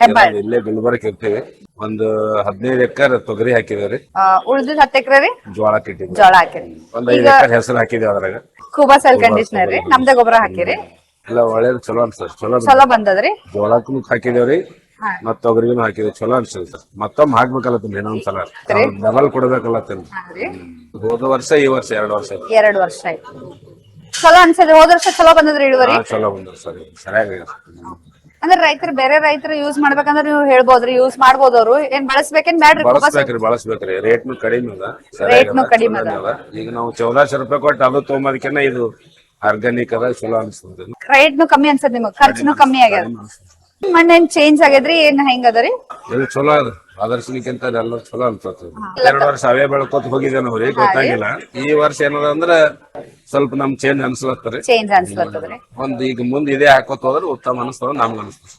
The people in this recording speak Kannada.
ಹೆಬ್ಬಾಳ್ ಇಲ್ಲೇ ಗುಲ್ಬರ್ಗ ಇರ್ತೀವಿ. ಒಂದು 15 ಎಕರೆ ತೊಗರಿ ಹಾಕಿದೇವ್ರಿ. ಉಳ್ದಿದ್ 10 ಎಕರೆ ರೀ ಜೋಳ ಕಿಟ್ಟಿದ್ವಿ. ಜೋಳ ಹಾಕಿರಿ. ಒಂದ್ 5 ಎಕರೆ ಹೆಸರು ಹಾಕಿದೇವ್ ಅದ್ರಾಗ. ಕೂಬಾ ಸೆಲ್ ಕಂಡೀಷನರ್ ರೀ ನಮ್ದೇ ಗೊಬ್ಬರ ಹಾಕಿರಿ. ಎಲ್ಲ ಒಳ್ಳೇದು ಚಲೋ ಅನ್ಸರ್. ಚಲೋ ಬಂದದ್ರಿ. ಜೋಳಕ್ಕೂ ಹಾಕಿದೇವ್ರಿ ಮತ್ ತೊಗರಿಗೂ ಹಾಕಿದ್ವಿ. ಚಲೋ ಅನ್ಸಲ್ ಸರ್. ಮತ್ತೊಮ್ಮೆ ಹಾಕ್ಬೇಕಲ್ಲತ್ತೀನಿ ಇನ್ನೊಂದ್ಸಲ ಡಬಲ್ ಕೊಡ್ಬೇಕಲ್ಲತ್ತೀನಿ. ಹೋದ ವರ್ಷ ಈ ವರ್ಷ 2 ವರ್ಷ 2 ವರ್ಷ ಆಯ್ತು. ಚಲೋ ಅನ್ಸದ್ರಿ. ಹೋದ ವರ್ಷ ಚಲೋ ಬಂದದ್ರಿ ಇಳುವರಿ. ಚಲೋ ಬಂದ್ರಿ ಸರ್. ಸರಿಯಾಗಿ ಅಂದ್ರೆ ರೈತರು ಬೇರೆ ರೈತರು ಯೂಸ್ ಮಾಡ್ಬೇಕಂದ್ರೆ ನೀವು ಹೇಳ್ಬೋದ್ರಿ, ಯೂಸ್ ಮಾಡ್ಬೋದ್ ಅವ್ರು. ಏನ್ ಬಳಸ್ಬೇಕೇನ್ ಬ್ಯಾಡ್ರಿ? ಬಳಸ್ಬೇಕ್ರಿ. ರೇಟ್ನು ಕಡಿಮೆ ಅದ. ರೇಟ್ನು ಕಡಿಮೆ ಅದ. ಈಗ ನಾವು 1400 ರೂಪಾಯಿ ಕೊಟ್ಟು ಅದು ತೊಗೊಂಬದಕ್ಕೆನ ಇದು ಆರ್ಗಾನಿಕ್ ಅದ. ಚಲೋ ಅನ್ಸ್ತದೆ. ರೇಟ್ನು ಕಮ್ಮಿ ಅನ್ಸದ್ ನಿಮಗ್, ಖರ್ಚುನು ಕಮ್ಮಿ ಆಗ್ಯದ. ಮಣ್ಣೇನ್ ಚೇಂಜ್ ಆಗೇದ್ರಿ? ಏನ್ ಹೆಂಗ್ ಅದರಿ? ಇದು ಚಲೋ ಅದ. ಆದರ್ಶನಿಕ್ಕಿಂತ ಎಲ್ಲ ಚಲೋ ಅನ್ಸತ್ತೆ. 2 ವರ್ಷ ಅವೇ ಬೆಳ್ಕೊತ ಹೋಗಿದ್ದೆ ನಾವ್ರಿ, ಗೊತ್ತಾಗಿಲ್ಲ. ಈ ವರ್ಷ ಏನದ ಅಂದ್ರ ಸ್ವಲ್ಪ ನಮ್ ಚೇಂಜ್ ಅನ್ಸ್ಲತ್ತರಿ. ಚೇಂಜ್ ಅನ್ಸ್ಲತ್ತದ್ರಿ. ಒಂದ್ ಈಗ ಮುಂದ್ ಇದೇ ಹಾಕೋತ ಹೋದ್ರೆ ಉತ್ತಮ ಅನಿಸ್ತದ ನಮ್ಗ ಅನಿಸ್ತದ.